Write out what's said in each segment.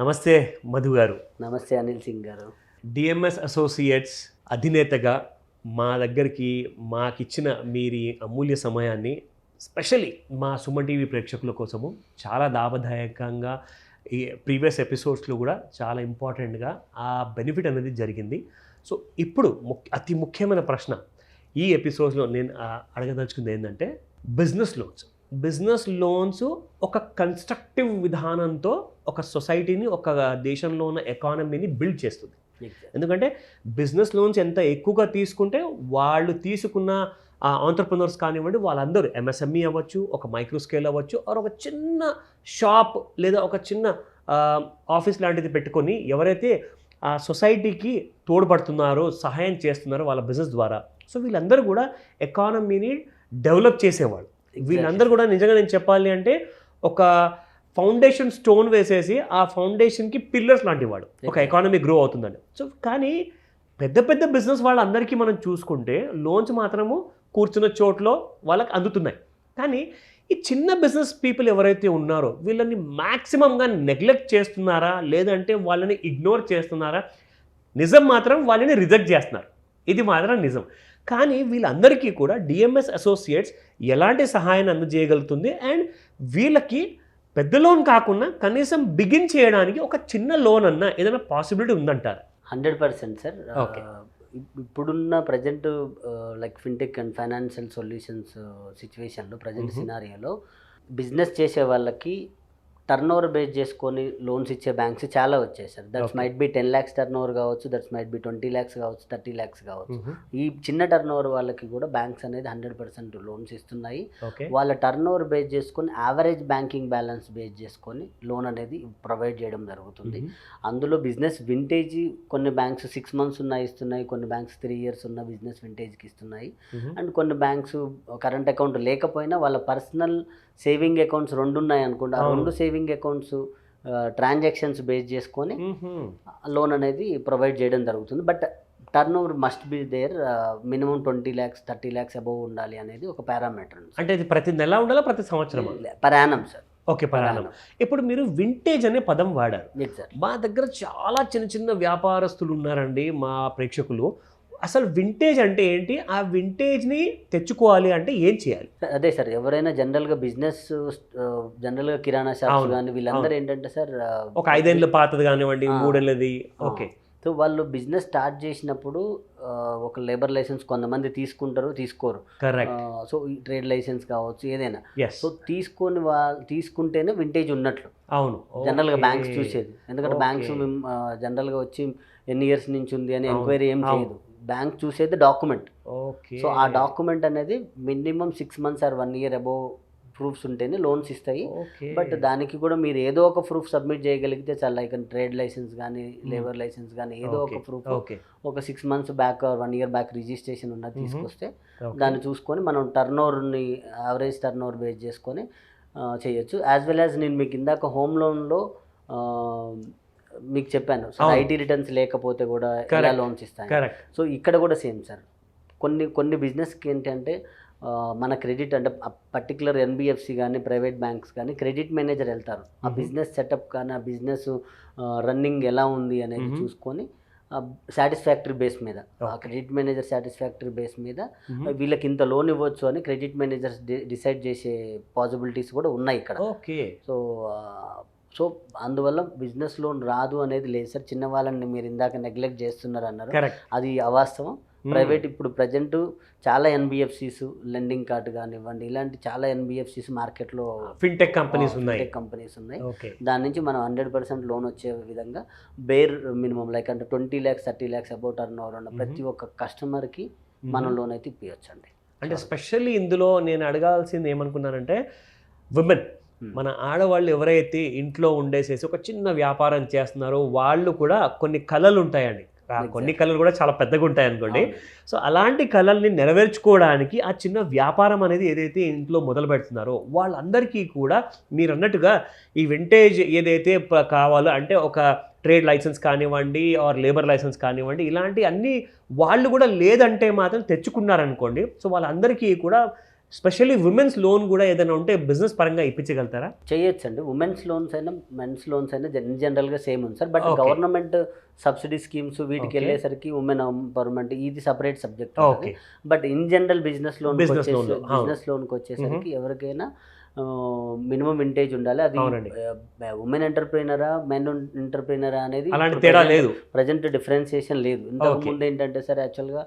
నమస్తే మధు గారు. నమస్తే అనిల్ సింగ్ గారు. డిఎంఎస్ అసోసియేట్స్ అధినేతగా మా దగ్గరికి మాకిచ్చిన మీరి అమూల్య సమయాన్ని స్పెషల్లీ మా సుమన్ టీవీ ప్రేక్షకుల కోసము చాలా లాభదాయకంగా ఈ ప్రీవియస్ ఎపిసోడ్స్లో కూడా చాలా ఇంపార్టెంట్గా ఆ బెనిఫిట్ అనేది జరిగింది. సో ఇప్పుడు అతి ముఖ్యమైన ప్రశ్న ఈ ఎపిసోడ్స్లో నేను అడగదలుచుకుంది ఏంటంటే బిజినెస్ లోన్స్ ఒక కన్స్ట్రక్టివ్ విధానంతో ఒక సొసైటీని, ఒక దేశంలో ఉన్న ఎకానమీని బిల్డ్ చేస్తుంది. ఎందుకంటే బిజినెస్ లోన్స్ ఎంత ఎక్కువగా తీసుకుంటే వాళ్ళు తీసుకున్న ఆంటర్ప్రినర్స్ కానివ్వండి, వాళ్ళందరూ ఎంఎస్ఎంఈ అవ్వచ్చు, ఒక మైక్రో స్కేల్ అవ్వచ్చు, ఆర్ ఒక చిన్న షాప్ లేదా ఒక చిన్న ఆఫీస్ లాంటిది పెట్టుకొని ఎవరైతే ఆ సొసైటీకి తోడ్పడుతున్నారో, సహాయం చేస్తున్నారో వాళ్ళ బిజినెస్ ద్వారా, సో వీళ్ళందరూ కూడా ఎకానమీని డెవలప్ చేసేవాళ్ళు. వీళ్ళందరూ కూడా నిజంగా నేను చెప్పాలి అంటే ఒక ఫౌండేషన్ స్టోన్ వేసేసి ఆ ఫౌండేషన్కి పిల్లర్స్ లాంటి వాడు, ఒక ఎకానమీ గ్రో అవుతుందండి. సో కానీ పెద్ద పెద్ద బిజినెస్ వాళ్ళందరికీ మనం చూసుకుంటే లోన్స్ మాత్రము కూర్చున్న చోట్లో వాళ్ళకి అందుతున్నాయి. కానీ ఈ చిన్న బిజినెస్ పీపుల్ ఎవరైతే ఉన్నారో వీళ్ళని మ్యాక్సిమంగా నెగ్లెక్ట్ చేస్తున్నారా, లేదంటే వాళ్ళని ఇగ్నోర్ చేస్తున్నారా? నిజం మాత్రం వాళ్ళని రిజెక్ట్ చేస్తున్నారు, ఇది మాత్రం నిజం. కానీ వీళ్ళందరికీ కూడా డిఎంఎస్ అసోసియేట్స్ ఎలాంటి సహాయాన్ని అందజేయగలుగుతుంది, అండ్ వీళ్ళకి పెద్ద లోన్ కాకుండా కనీసం బిగిన్ చేయడానికి ఒక చిన్న లోన్ అన్నా ఏదైనా పాసిబిలిటీ ఉందంటారు? 100% సార్. ఓకే. ఇప్పుడున్న present like fintech and financial solutions సిచ్యువేషన్లో, ప్రజెంట్ సినారియోలో బిజినెస్ చేసే వాళ్ళకి టర్న్ ఓవర్ బేస్ చేసుకొని లోన్స్ ఇచ్చే బ్యాంక్స్ చాలా వచ్చాయి sir. That's might be 10 lakhs turn over కావచ్చు, దట్స్ మైట్ బి 20 lakhs కావచ్చు, 30 lakhs కావచ్చు. ఈ చిన్న టర్న్ ఓవర్ వాళ్ళకి కూడా బ్యాంక్స్ అనేది 100% లోన్స్ ఇస్తున్నాయి. వాళ్ళ టర్న్ ఓవర్ బేస్ చేసుకొని యావరేజ్ బ్యాంకింగ్ బ్యాలెన్స్ బేస్ చేసుకొని లోన్ అనేది ప్రొవైడ్ చేయడం జరుగుతుంది. అందులో బిజినెస్ వింటేజ్ కొన్ని బ్యాంక్స్ 6 months ఉన్న ఇస్తున్నాయి, కొన్ని బ్యాంక్స్ 3 years ఉన్న బిజినెస్ వింటేజ్కి ఇస్తున్నాయి, అండ్ కొన్ని బ్యాంక్స్ కరెంట్ అకౌంట్ లేకపోయినా వాళ్ళ పర్సనల్ సేవింగ్ అకౌంట్స్ 2 ఉన్నాయి అనుకోండి, ఆ 2 సేవింగ్ అకౌంట్స్ ట్రాన్సాక్షన్స్ బేస్ చేసుకొని లోన్ అనేది ప్రొవైడ్ చేయడం జరుగుతుంది. But turn over must be there, minimum 20 lakhs 30 lakhs above ఉండాలి అనేది ఒక పారామీటర్. అంటే ఇది ప్రతి నెల ఉండాలా, ప్రతి సంవత్సరం? Per annum sir. Okay, per annum. ఇప్పుడు మీరు వింటేజ్ అనే పదం వాడారు. మా దగ్గర చాలా చిన్న చిన్న వ్యాపారస్తులు ఉన్నారండి మా ప్రేక్షకులు. అసలు వింటేజ్ అంటే ఏంటి, ఆ వింటేజ్ని తెచ్చుకోవాలి అంటే ఏం చేయాలి? అదే సార్, ఎవరైనా జనరల్గా బిజినెస్ జనరల్గా కిరాణా షాప్స్ కానీ వీళ్ళందరూ ఏంటంటే సార్ ఒక 5 ఏళ్ళ పాతది కానివ్వండి, 3 ఏళ్ళది. ఓకే. సో వాళ్ళు బిజినెస్ స్టార్ట్ చేసినప్పుడు ఒక లేబర్ లైసెన్స్ కొంతమంది తీసుకుంటారు, తీసుకోరు. సో ఈ ట్రేడ్ లైసెన్స్ కావచ్చు, ఏదైనా. సో తీసుకుంటేనే వింటేజ్ ఉన్నట్లు. అవును, జనరల్గా బ్యాంక్స్ చూసేది. ఎందుకంటే బ్యాంక్స్ జనరల్గా వచ్చి ఎన్ని ఇయర్స్ నుంచి ఉంది అని ఎంక్వైరీ ఏం చేయదు. బ్యాంక్ చూసేది డాక్యుమెంట్. సో ఆ డాక్యుమెంట్ అనేది minimum 6 months or 1 year above proofs ఉంటేనే లోన్స్ ఇస్తాయి. బట్ దానికి కూడా మీరు ఏదో ఒక ప్రూఫ్ సబ్మిట్ చేయగలిగితే చాలా, లైక్ ట్రేడ్ లైసెన్స్ కానీ, లేబర్ లైసెన్స్ కానీ, ఏదో ఒక ప్రూఫ్ ఒక 6 months back or 1 year back registration ఉన్నది తీసుకొస్తే దాన్ని చూసుకొని మనం టర్న్ ఓవర్ని యావరేజ్ టర్న్ ఓవర్ బేస్ చేసుకొని చేయొచ్చు. యాజ్ వెల్ యాజ్ నేను మీకు ఇందాక హోమ్ లోన్లో మీకు చెప్పాను, ఐటీ రిటర్న్స్ లేకపోతే కూడా ఎలా లోన్స్ ఇస్తాను. సో ఇక్కడ కూడా సేమ్ సార్. కొన్ని బిజినెస్కి ఏంటంటే మన క్రెడిట్ అంటే పర్టికులర్ ఎన్బిఎఫ్సి కానీ, ప్రైవేట్ బ్యాంక్స్ కానీ క్రెడిట్ మేనేజర్ వెళ్తారు. ఆ బిజినెస్ సెటప్ కానీ, ఆ బిజినెస్ రన్నింగ్ ఎలా ఉంది అనేది చూసుకొని సాటిస్ఫాక్టరీ బేస్ మీద, ఆ క్రెడిట్ మేనేజర్ సాటిస్ఫాక్టరీ బేస్ మీద వీళ్ళకి ఇంత లోన్ ఇవ్వచ్చు అని క్రెడిట్ మేనేజర్స్ డిసైడ్ చేసే పాసిబిలిటీస్ కూడా ఉన్నాయి ఇక్కడ. సో అందువల్ల బిజినెస్ లోన్ రాదు అనేది లేదు సార్. చిన్న వాళ్ళని మీరు ఇందాక నెగ్లెక్ట్ చేస్తున్నారు అన్నారు, అది అవాస్తవం. ప్రైవేట్ ఇప్పుడు ప్రజెంట్ చాలా ఎన్బిఎఫ్సిస్, లెండింగ్ కార్డ్ కానివ్వండి, ఇలాంటి చాలా ఎన్బిఎఫ్సిస్ మార్కెట్లో ఫిన్టెక్ కంపెనీస్ ఉన్నాయి. దాని నుంచి మనం 100% లోన్ వచ్చే విధంగా బేర్ మినిమం లైక్ అంటే 20 lakhs 30 lakhs above turn over ఉన్న ప్రతి ఒక్క కస్టమర్కి మనం లోన్ అయితే ఇప్పించచ్చు అండి. అంటే స్పెషల్లీ ఇందులో నేను అడగాల్సింది ఏమనుకున్నానంటే, విమెన్, మన ఆడవాళ్ళు ఎవరైతే ఇంట్లో ఉండేసేసి ఒక చిన్న వ్యాపారం చేస్తున్నారో వాళ్ళు కూడా కొన్ని కళలు ఉంటాయండి. కొన్ని కళలు కూడా చాలా పెద్దగా ఉంటాయి అనుకోండి. సో అలాంటి కళల్ని నెరవేర్చుకోవడానికి ఆ చిన్న వ్యాపారం అనేది ఏదైతే ఇంట్లో మొదలు పెడుతున్నారో వాళ్ళందరికీ కూడా మీరు అన్నట్టుగా ఈ వింటేజ్ ఏదైతే కావాలో, అంటే ఒక ట్రేడ్ లైసెన్స్ కానివ్వండి, ఆర్ లేబర్ లైసెన్స్ కానివ్వండి, ఇలాంటి అన్ని వాళ్ళు కూడా లేదంటే మాత్రం తెచ్చుకున్నారనుకోండి. సో వాళ్ళందరికీ కూడా స్పెషల్లీ ఉమెన్స్ లోన్ కూడా ఏదైనా ఉంటే బిజినెస్ పరంగా ఇప్పించగలుగుతారా? చేయొచ్చండి. ఉమెన్స్ లోన్స్ అయినా మెన్స్ లోన్స్ అయినా జనరల్గా సేమ్ ఉంది sir. But Okay. Government subsidy schemes వీటికి Okay. వెళ్ళేసరికి ఉమెన్ ఎంపవర్మెంట్ ఇది separate subject. Okay. But in general business loan Business loan లో, అవును. బిజినెస్ లోన్కి వచ్చేసరికి ఎవరికైనా మినిమం వింటేజ్ ఉండాలి. అది అవునండి. ఉమెన్ ఎంటర్ప్రీనరా మెన్ ఎంటర్ప్రీనరా అనేది అలాంటి తేడా లేదు. ప్రజెంట్ డిఫరెన్సియేషన్ లేదు. ఇంతకు Okay. ముందు ఏంటంటే సార్ యాక్చువల్గా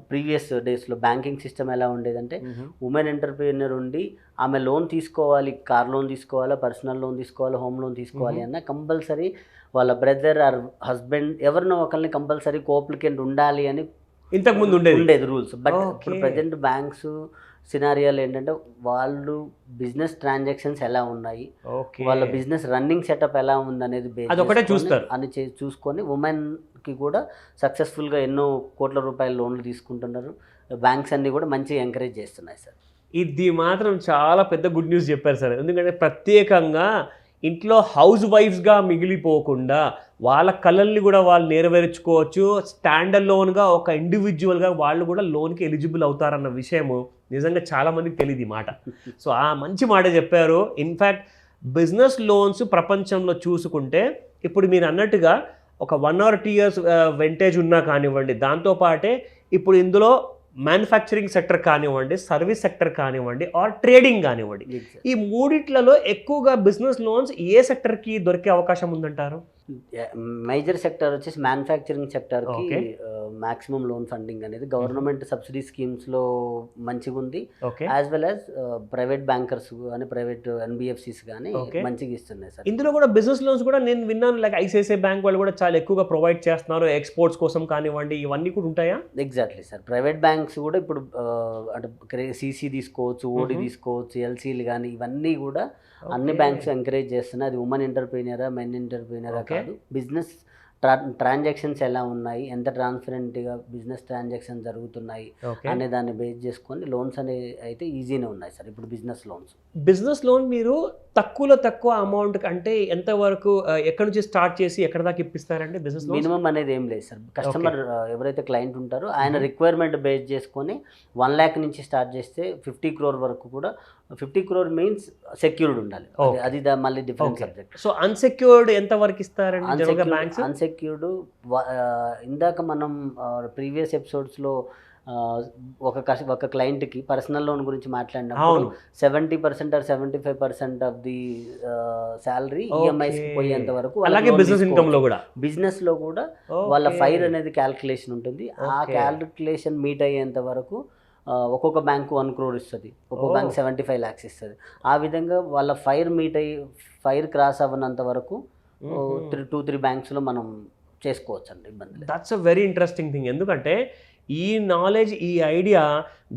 ప్రీవియస్ డేస్లో బ్యాంకింగ్ సిస్టమ్ ఎలా ఉండేదంటే ఉమెన్ ఎంటర్ప్రీనర్ ఉండి ఆమె లోన్ తీసుకోవాలి, కార్ లోన్ తీసుకోవాలా, పర్సనల్ లోన్ తీసుకోవాలి, హోమ్ లోన్ తీసుకోవాలి అన్న కంపల్సరీ వాళ్ళ బ్రదర్ ఆర్ హస్బెండ్ ఎవరినో ఒకరిని కంపల్సరీ కోఅప్లికెంట్ ఉండాలి అని ఇంతకు ముందు ఉండేది రూల్స్. బట్ ఇప్పుడు Okay. ప్రజెంట్ బ్యాంక్స్ సినారియాలు ఏంటంటే వాళ్ళు బిజినెస్ ట్రాన్సాక్షన్స్ ఎలా ఉన్నాయి, ఓకే. వాళ్ళ బిజినెస్ రన్నింగ్ సెటప్ ఎలా ఉంది అనేది అదొకటే చూస్తారు. చూసుకొని ఉమెన్కి కూడా సక్సెస్ఫుల్గా ఎన్నో కోట్ల రూపాయల లోన్లు తీసుకుంటున్నారు. బ్యాంక్స్ అన్నీ కూడా మంచిగా ఎంకరేజ్ చేస్తున్నాయి సార్. ఇది మాత్రం చాలా పెద్ద గుడ్ న్యూస్ చెప్పారు సార్. ఎందుకంటే ప్రత్యేకంగా ఇంట్లో హౌస్ వైఫ్స్గా మిగిలిపోకుండా వాళ్ళ కళల్ని కూడా వాళ్ళు నెరవేర్చుకోవచ్చు. స్టాండ్ అలోన్గా ఒక ఇండివిజువల్గా వాళ్ళు కూడా లోన్కి ఎలిజిబుల్ అవుతారన్న విషయము నిజంగా చాలామందికి తెలియదు ఈ మాట. సో ఆ మంచి మాట చెప్పారు. ఇన్ఫ్యాక్ట్ బిజినెస్ లోన్స్ ప్రపంచంలో చూసుకుంటే ఇప్పుడు మీరు అన్నట్టుగా ఒక 1 or 2 years వెంటేజ్ ఉన్నా కానివ్వండి, దాంతోపాటే ఇప్పుడు ఇందులో మ్యానుఫ్యాక్చరింగ్ సెక్టర్ కానివ్వండి, సర్వీస్ సెక్టర్ కానివ్వండి, ఆర్ ట్రేడింగ్ కానివ్వండి, ఈ మూడిట్లలో ఎక్కువగా బిజినెస్ లోన్స్ ఏ సెక్టర్కి దొరికే అవకాశం ఉందంటారు? మేజర్ సెక్టర్ వచ్చేసి మ్యానుఫ్యాక్చరింగ్ సెక్టర్కి Okay. మాక్సిమం లోన్ ఫండింగ్ అనేది గవర్నమెంట్ సబ్సిడీ స్కీమ్స్లో మంచిగా ఉంది. Okay. As well as private bankers కానీ ప్రైవేట్ ఎన్బిఎఫ్సిస్ కానీ Okay. మంచిగా ఇస్తున్నాయి సార్. ఇందులో కూడా బిజినెస్ లోన్స్ కూడా నేను విన్నాను, లైక్ ఐసిఐసిఐ బ్యాంక్ వాళ్ళు కూడా చాలా ఎక్కువగా ప్రొవైడ్ చేస్తున్నారు. ఎక్స్పోర్ట్స్ కోసం కానివ్వండి, ఇవన్నీ కూడా ఉంటాయా? Exactly sir. ప్రైవేట్ బ్యాంక్స్ కూడా ఇప్పుడు అంటే సిసి తీసుకోవచ్చు, ఓడి తీసుకోవచ్చు, ఎల్సీలు కానీ ఇవన్నీ కూడా అన్ని బ్యాంక్స్ ఎంకరేజ్ చేస్తున్నాయి. అది ఉమెన్ ఎంటర్ప్రీనరా మెన్ ఎంటర్ప్రీనరా Okay. కాదు, బిజినెస్ ట్రాన్సాక్షన్స్ ఎలా ఉన్నాయి, ఎంత ట్రాన్స్పరెంట్గా బిజినెస్ ట్రాన్సాక్షన్ జరుగుతున్నాయి ఓకే. అనే దాన్ని బేస్ చేసుకొని లోన్స్ అనేవి అయితే ఈజీనే ఉన్నాయి సార్ ఇప్పుడు బిజినెస్ లోన్స్. బిజినెస్ లోన్ మీరు తక్కువ అమౌంట్ అంటే ఎంత వరకు ఎక్కడి నుంచి స్టార్ట్ చేసి ఎక్కడ దాకా ఇప్పిస్తారంటే బిజినెస్ లోన్? మినిమం అనేది ఏం లేదు సార్. కస్టమర్ ఎవరైతే క్లయింట్ ఉంటారో ఆయన రిక్వైర్మెంట్ బేస్ చేసుకొని 1 lakh నుంచి స్టార్ట్ చేస్తే 50 crore వరకు కూడా. 50 crore మీన్స్ సెక్యూర్డ్ ఉండాలి. Okay. అది మళ్ళీ డిఫరెంట్ సబ్జెక్ట్. సో అన్సెక్యూర్డ్ ఎంత వరకు ఇస్తారండి జనరల్గా బ్యాంక్స్? అన్సెక్యూర్డ్ ఇందాక మనం ప్రీవియస్ ఎపిసోడ్స్లో ఒక క్లయింట్కి పర్సనల్ లోన్ గురించి మాట్లాడినప్పుడు 70% or 75% of the salary EMIs పోయేంత వరకు అలాగే బిజినెస్ ఇన్కమ్ లో కూడా బిజినెస్ లో కూడా వాళ్ళ ఫైర్ అనేది క్యాల్కులేషన్ ఉంటుంది. ఆ క్యాల్కులేషన్ మీట్ అయ్యేంత వరకు ఒక్కొక్క బ్యాంకు 1 crore ఇస్తుంది, ఒక్కొక్క బ్యాంక్ 75 lakhs ఇస్తుంది. ఆ విధంగా వాళ్ళ ఫైర్ క్రాస్ అవ్వనంత వరకు 2-3 బ్యాంక్స్లో మనం చేసుకోవచ్చు అండి, ఇబ్బంది లేదు. That's a very interesting thing. ఎందుకంటే ఈ నాలెడ్జ్, ఈ idea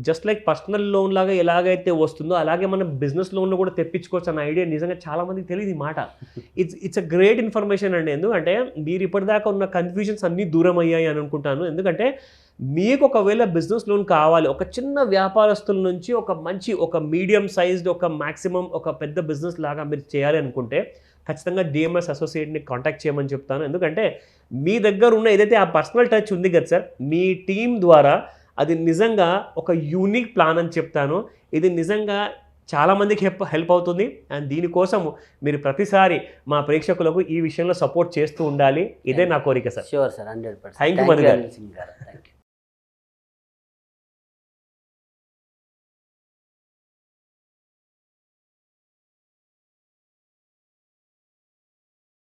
just like personal loan లాగా ఎలాగైతే వస్తుందో అలాగే మనం బిజినెస్ లోన్లో కూడా తెప్పించుకోవచ్చు అన్న ఐడియా నిజంగా చాలా మందికి తెలియదు ఈ మాట. ఇట్స్ అ గ్రేట్ ఇన్ఫర్మేషన్ అండి. ఎందుకంటే మీరు ఇప్పటిదాకా ఉన్న కన్ఫ్యూజన్స్ అన్నీ దూరం అయ్యాయి అని అనుకుంటాను. ఎందుకంటే మీకు ఒకవేళ బిజినెస్ లోన్ కావాలి, ఒక చిన్న వ్యాపారస్తుల నుంచి ఒక మీడియం సైజ్డ్ ఒక మ్యాక్సిమం ఒక పెద్ద బిజినెస్ లాగా మీరు చేయాలి అనుకుంటే ఖచ్చితంగా డిఎంఎస్ అసోసియేట్ని కాంటాక్ట్ చేయమని చెప్తాను. ఎందుకంటే మీ దగ్గర ఉన్న ఏదైతే ఆ పర్సనల్ టచ్ ఉంది కదా సార్, మీ టీం ద్వారా అది నిజంగా ఒక యూనిక్ ప్లాన్ అని చెప్తాను. ఇది నిజంగా చాలామందికి హెల్ప్ అవుతుంది. అండ్ దీనికోసం మీరు ప్రతిసారి మా ప్రేక్షకులకు ఈ విషయంలో సపోర్ట్ చేస్తూ ఉండాలి. ఇదే నా కోరిక sir. Sure sir, 100%. Thank you Madhu garu. Thank you.